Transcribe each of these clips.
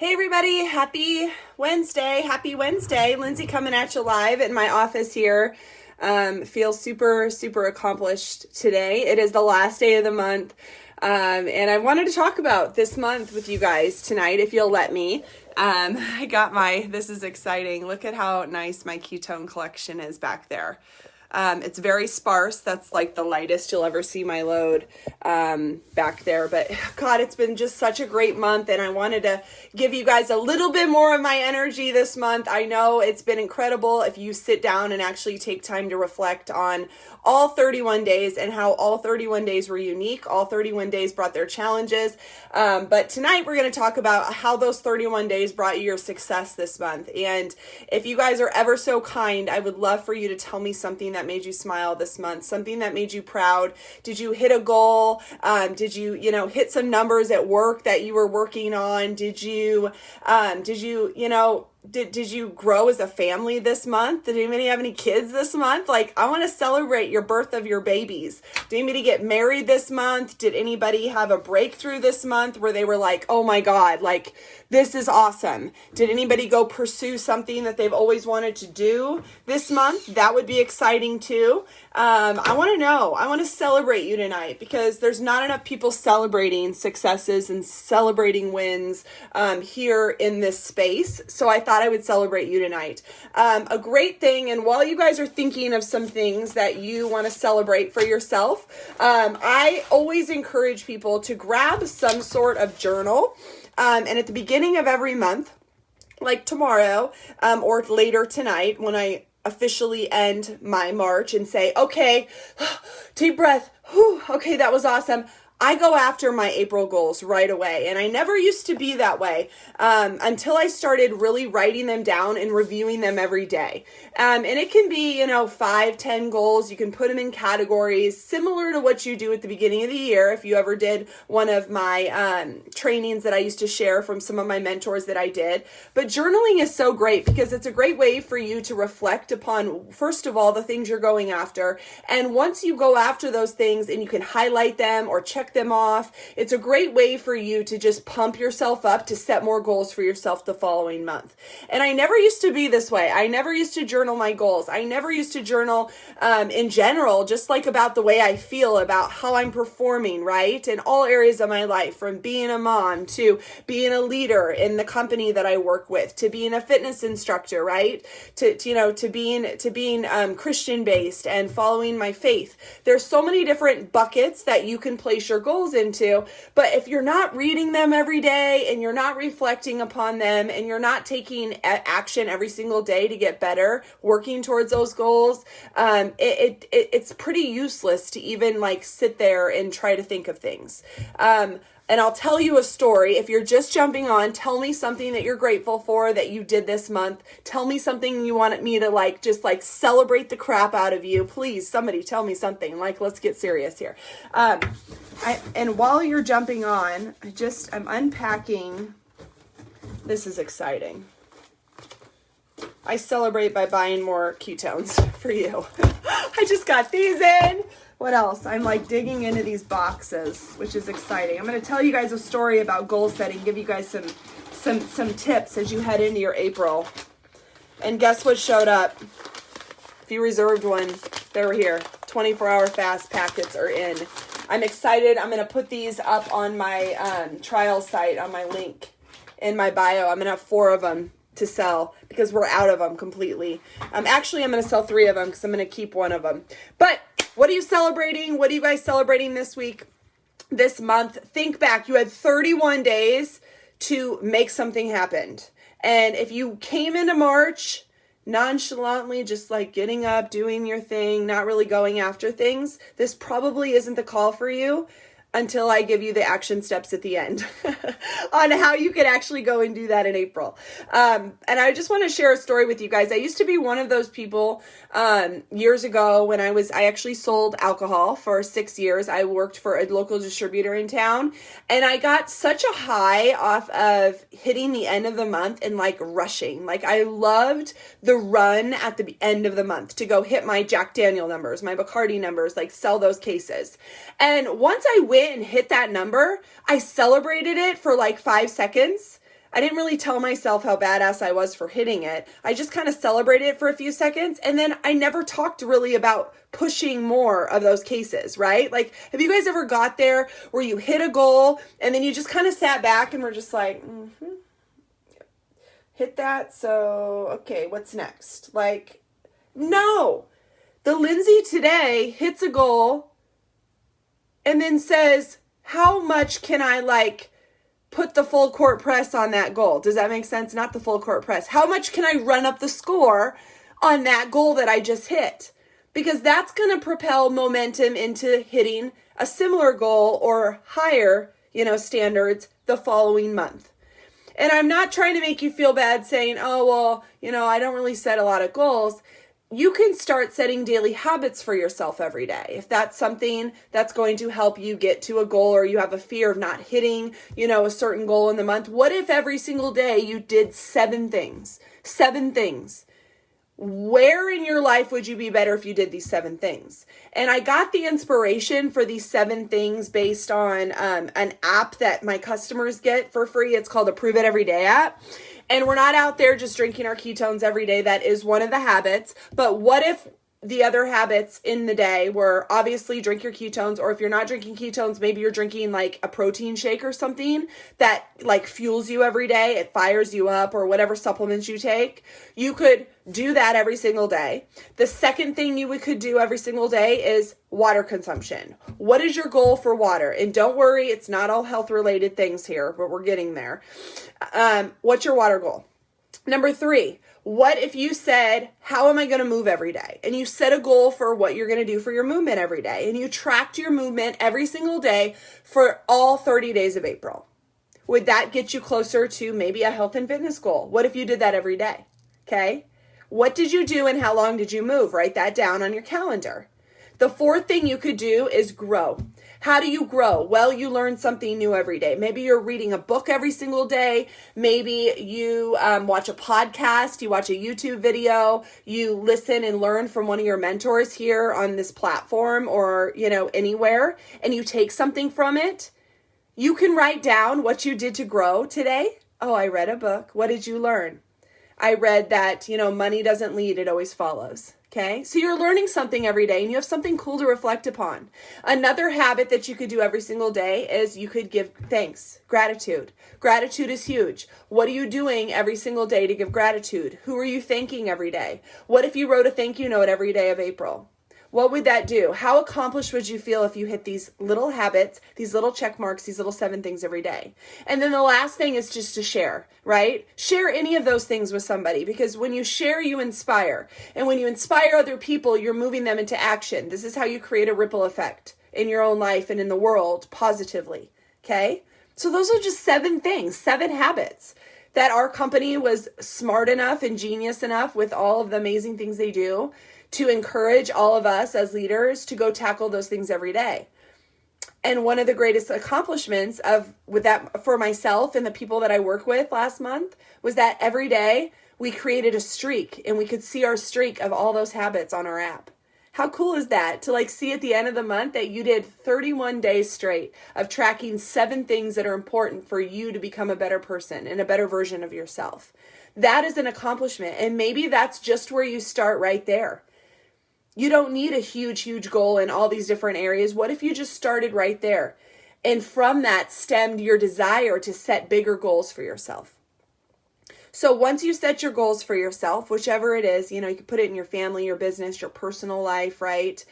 Hey everybody, happy Wednesday. Lindsay coming at you live in my office here. Feel super accomplished today. It is the last day of the month. And I wanted to talk about this month with you guys tonight, if you'll let me. I got this is exciting. Look at how nice my ketone collection is back there. It's very sparse. That's like the lightest you'll ever see my load back there. But God, it's been just such a great month, and I wanted to give you guys a little bit more of my energy this month. I know it's been incredible if you sit down and actually take time to reflect on all 31 days and how all 31 days were unique. All 31 days brought their challenges. But tonight we're going to talk about how those 31 days brought you your success this month. And if you guys are ever so kind, I would love for you to tell me something that made you smile this month, something that made you proud. Did you hit a goal? Did you hit some numbers at work that you were working on? Did you grow as a family this month? Did anybody have any kids this month? Like, I want to celebrate your birth of your babies. Did anybody get married this month? Did anybody have a breakthrough this month where they were like, oh my God, like, this is awesome? Did anybody go pursue something that they've always wanted to do this month? That would be exciting too. I want to know. I want to celebrate you tonight because there's not enough people celebrating successes and celebrating wins here in this space. So I thought I would celebrate you tonight. A great thing, and while you guys are thinking of some things that you want to celebrate for yourself, I always encourage people to grab some sort of journal. And at the beginning of every month, like tomorrow or later tonight, when I officially end my March and say, okay, deep breath. Whew, okay, that was awesome. I go after my April goals right away. And I never used to be that way until I started really writing them down and reviewing them every day. And it can be, 5, 10 goals. You can put them in categories similar to what you do at the beginning of the year. If you ever did one of my trainings that I used to share from some of my mentors that I did. But journaling is so great because it's a great way for you to reflect upon, first of all, the things you're going after. And once you go after those things and you can highlight them or check them off, it's a great way for you to just pump yourself up to set more goals for yourself the following month. And I never used to be this way. I never used to journal my goals. I never used to journal in general, just like about the way I feel about how I'm performing, right? In all areas of my life, from being a mom to being a leader in the company that I work with, to being a fitness instructor, right? To being Christian based and following my faith. There's so many different buckets that you can place your goals into, but if you're not reading them every day and you're not reflecting upon them and you're not taking action every single day to get better, working towards those goals, it's pretty useless to even like sit there and try to think of things. And I'll tell you a story. If you're just jumping on, tell me something that you're grateful for that you did this month. Tell me something you want me to just celebrate the crap out of you. Please, somebody tell me something. Let's get serious here. And while you're jumping on, I'm unpacking. This is exciting. I celebrate by buying more ketones for you. I just got these in. What else? I'm digging into these boxes, which is exciting. I'm going to tell you guys a story about goal setting, give you guys some tips as you head into your April. And guess what showed up? If you reserved one, they were here. 24-hour fast packets are in. I'm excited. I'm going to put these up on my trial site, on my link in my bio. I'm going to have 4 of them to sell because we're out of them completely. Actually, I'm going to sell 3 of them because I'm going to keep 1 of them. But what are you celebrating? What are you guys celebrating this week, this month? Think back. You had 31 days to make something happen. And if you came into March nonchalantly, just getting up, doing your thing, not really going after things, this probably isn't the call for you until I give you the action steps at the end on how you could actually go and do that in April. And I just want to share a story with you guys. I used to be one of those people years ago when I actually sold alcohol for 6 years. I worked for a local distributor in town, and I got such a high off of hitting the end of the month and rushing. I loved the run at the end of the month to go hit my Jack Daniel numbers, my Bacardi numbers, sell those cases. And once I went and hit that number, I celebrated it for 5 seconds. I didn't really tell myself how badass I was for hitting it. I just kind of celebrated it for a few seconds. And then I never talked really about pushing more of those cases, right? Like, have you guys ever got there where you hit a goal and then you just kind of sat back and were just like, hit that. So, okay, what's next? Like, no. The Lindsay today hits a goal and then says, how much can I put the full court press on that goal? Does that make sense? Not the full court press. How much can I run up the score on that goal that I just hit? Because that's going to propel momentum into hitting a similar goal or higher, standards the following month. And I'm not trying to make you feel bad saying, oh, well, I don't really set a lot of goals. You can start setting daily habits for yourself every day. If that's something that's going to help you get to a goal, or you have a fear of not hitting, a certain goal in the month. What if every single day you did 7 things? 7 things. Where in your life would you be better if you did these 7 things? And I got the inspiration for these 7 things based on an app that my customers get for free. It's called a Prove It Every Day app. And we're not out there just drinking our ketones every day. That is one of the habits. But what if the other habits in the day were obviously drink your ketones, or if you're not drinking ketones, maybe you're drinking like a protein shake or something that fuels you every day. It fires you up, or whatever supplements you take. You could do that every single day. The second thing you could do every single day is water consumption. What is your goal for water? And don't worry, it's not all health related things here, but we're getting there. What's your water goal? Number 3, what if you said, how am I going to move every day? And you set a goal for what you're going to do for your movement every day. And you tracked your movement every single day for all 30 days of April. Would that get you closer to maybe a health and fitness goal? What if you did that every day? Okay. What did you do and how long did you move? Write that down on your calendar. The 4th thing you could do is grow. How do you grow? Well, you learn something new every day. Maybe you're reading a book every single day. Maybe you watch a podcast, you watch a YouTube video, you listen and learn from one of your mentors here on this platform, or, anywhere, and you take something from it. You can write down what you did to grow today. Oh, I read a book. What did you learn? I read that, money doesn't lead, it always follows. Okay, so you're learning something every day and you have something cool to reflect upon. Another habit that you could do every single day is you could give thanks, gratitude. Gratitude is huge. What are you doing every single day to give gratitude? Who are you thanking every day? What if you wrote a thank you note every day of April? What would that do? How accomplished would you feel if you hit these little habits, these little check marks, these little 7 things every day? And then the last thing is just to share, right? Share any of those things with somebody, because when you share, you inspire. And when you inspire other people, you're moving them into action. This is how you create a ripple effect in your own life and in the world positively, okay? So those are just 7 things, 7 habits that our company was smart enough and genius enough with all of the amazing things they do to encourage all of us as leaders to go tackle those things every day. And one of the greatest accomplishments with that for myself and the people that I work with last month was that every day we created a streak, and we could see our streak of all those habits on our app. How cool is that to see at the end of the month that you did 31 days straight of tracking 7 things that are important for you to become a better person and a better version of yourself. That is an accomplishment. And maybe that's just where you start right there. You don't need a huge, huge goal in all these different areas. What if you just started right there? And from that stemmed your desire to set bigger goals for yourself. So once you set your goals for yourself, whichever it is, you can put it in your family, your business, your personal life, right?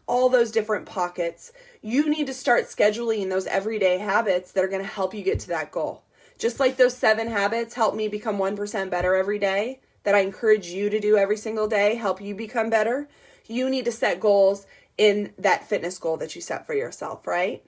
All those different pockets. You need to start scheduling those everyday habits that are going to help you get to that goal. Just like those 7 habits help me become 1% better every day, that I encourage you to do every single day, help you become better. You need to set goals in that fitness goal that you set for yourself, right?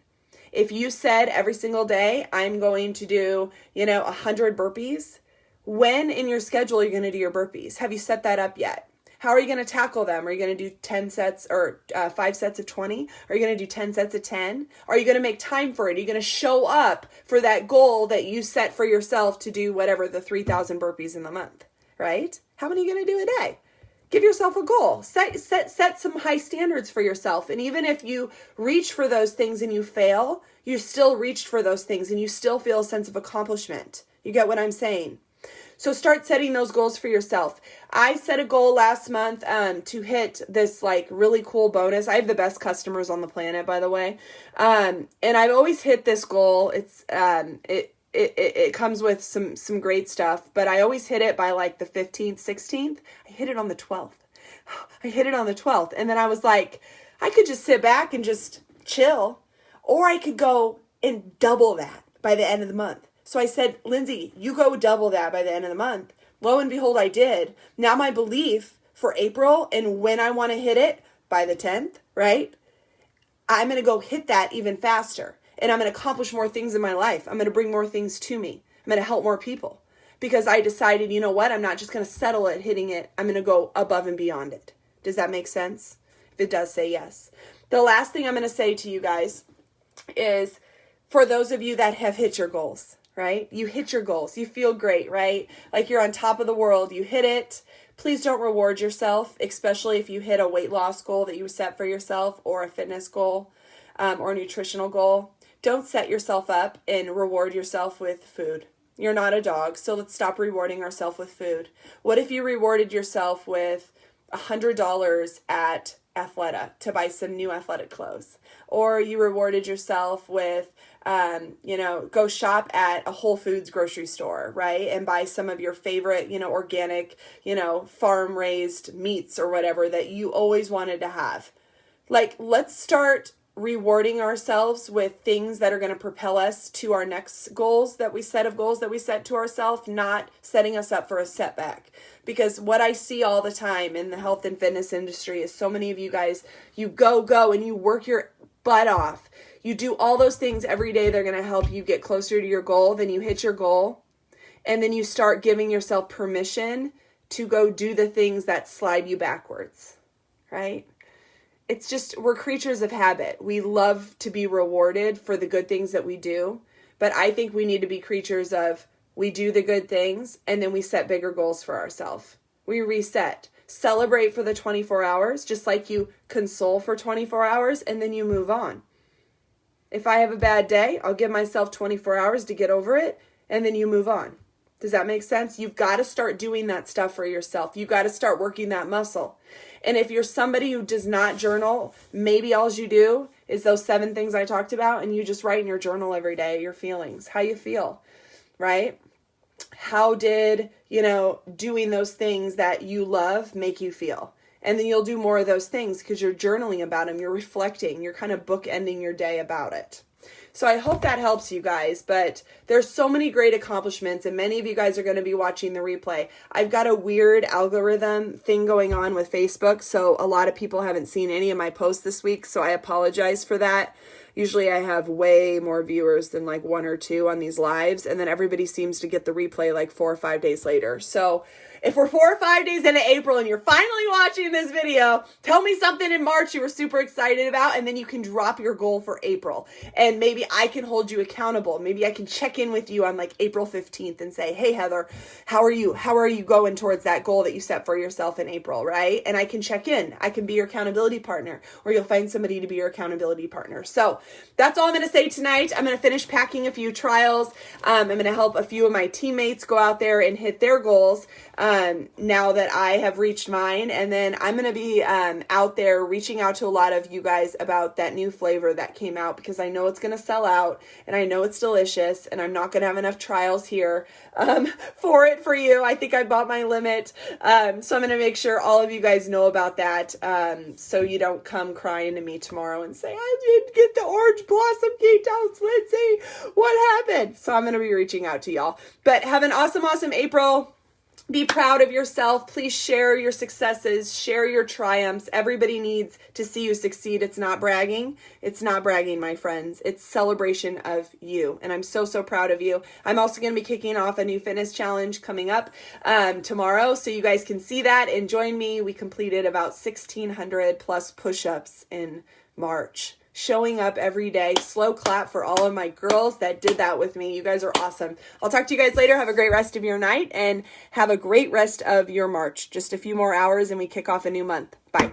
If you said every single day, I'm going to do, 100 burpees, when in your schedule are you going to do your burpees? Have you set that up yet? How are you going to tackle them? Are you going to do 10 sets or 5 sets of 20? Are you going to do 10 sets of 10? Are you going to make time for it? Are you going to show up for that goal that you set for yourself to do whatever the 3,000 burpees in the month? Right? How many are you going to do a day? Give yourself a goal. Set some high standards for yourself. And even if you reach for those things and you fail, you still reached for those things and you still feel a sense of accomplishment You get what I'm saying? So start setting those goals for yourself. I set a goal last month to hit this like really cool bonus. I have the best customers on the planet, by the way. And I've always hit this goal. It comes with some great stuff, but I always hit it by like the 15th, 16th. I hit it on the 12th. I hit it on the 12th. And then I was like, I could just sit back and just chill, or I could go and double that by the end of the month. So I said, Lindsay, you go double that by the end of the month. Lo and behold, I did. Now my belief for April and when I want to hit it by the 10th, right? I'm going to go hit that even faster. And I'm going to accomplish more things in my life. I'm going to bring more things to me. I'm going to help more people. Because I decided, you know what? I'm not just going to settle at hitting it. I'm going to go above and beyond it. Does that make sense? If it does, say yes. The last thing I'm going to say to you guys is, for those of you that have hit your goals, right? You hit your goals. You feel great, right? Like you're on top of the world. You hit it. Please don't reward yourself, especially if you hit a weight loss goal that you set for yourself, or a fitness goal, or a nutritional goal. Don't set yourself up and reward yourself with food. You're not a dog, so let's stop rewarding ourselves with food. What if you rewarded yourself with $100 at Athleta to buy some new athletic clothes? Or you rewarded yourself with, go shop at a Whole Foods grocery store, right? And buy some of your favorite, organic, farm-raised meats or whatever that you always wanted to have. Like, let's start rewarding ourselves with things that are going to propel us to our next goals that we set to ourselves, not setting us up for a setback. Because what I see all the time in the health and fitness industry is so many of you guys, you go and you work your butt off. You do all those things every day. They're going to help you get closer to your goal. Then you hit your goal, and then you start giving yourself permission to go do the things that slide you backwards, right? It's just, we're creatures of habit. We love to be rewarded for the good things that we do. But I think we need to be creatures of, we do the good things and then we set bigger goals for ourselves. We reset. Celebrate for the 24 hours, just like you console for 24 hours, and then you move on. If I have a bad day, I'll give myself 24 hours to get over it, and then you move on. Does that make sense? You've got to start doing that stuff for yourself. You've got to start working that muscle. And if you're somebody who does not journal, maybe all you do is those 7 things I talked about, and you just write in your journal every day your feelings, how you feel, right? How did, doing those things that you love make you feel? And then you'll do more of those things because you're journaling about them, you're reflecting, you're kind of bookending your day about it. So I hope that helps you guys, but there's so many great accomplishments, and many of you guys are going to be watching the replay. I've got a weird algorithm thing going on with Facebook, so a lot of people haven't seen any of my posts this week, so I apologize for that. Usually I have way more viewers than like 1 or 2 on these lives, and then everybody seems to get the replay like 4 or 5 days later. So if we're 4 or 5 days into April and you're finally watching this video, tell me something in March you were super excited about, and then you can drop your goal for April. And maybe I can hold you accountable. Maybe I can check in with you on like April 15th and say, hey, Heather, how are you? How are you going towards that goal that you set for yourself in April, right? And I can check in. I can be your accountability partner, or you'll find somebody to be your accountability partner. So that's all I'm going to say tonight. I'm going to finish packing a few trials. I'm going to help a few of my teammates go out there and hit their goals. Now that I have reached mine, and then I'm going to be out there reaching out to a lot of you guys about that new flavor that came out, because I know it's going to sell out and I know it's delicious, and I'm not going to have enough trials here for you. I think I bought my limit. So I'm going to make sure all of you guys know about that, so you don't come crying to me tomorrow and say, I didn't get the orange blossom ketones, Lindsay. What happened? So I'm going to be reaching out to y'all. But have an awesome April. Be proud of yourself. Please share your successes, share your triumphs. Everybody needs to see you succeed. It's not bragging. It's not bragging, my friends. It's celebration of you. And I'm so proud of you. I'm also going to be kicking off a new fitness challenge coming up tomorrow. So you guys can see that and join me. We completed about 1,600 plus push-ups in March. Showing up every day. Slow clap for all of my girls that did that with me. You guys are awesome. I'll talk to you guys later. Have a great rest of your night and have a great rest of your March. Just a few more hours and we kick off a new month. Bye.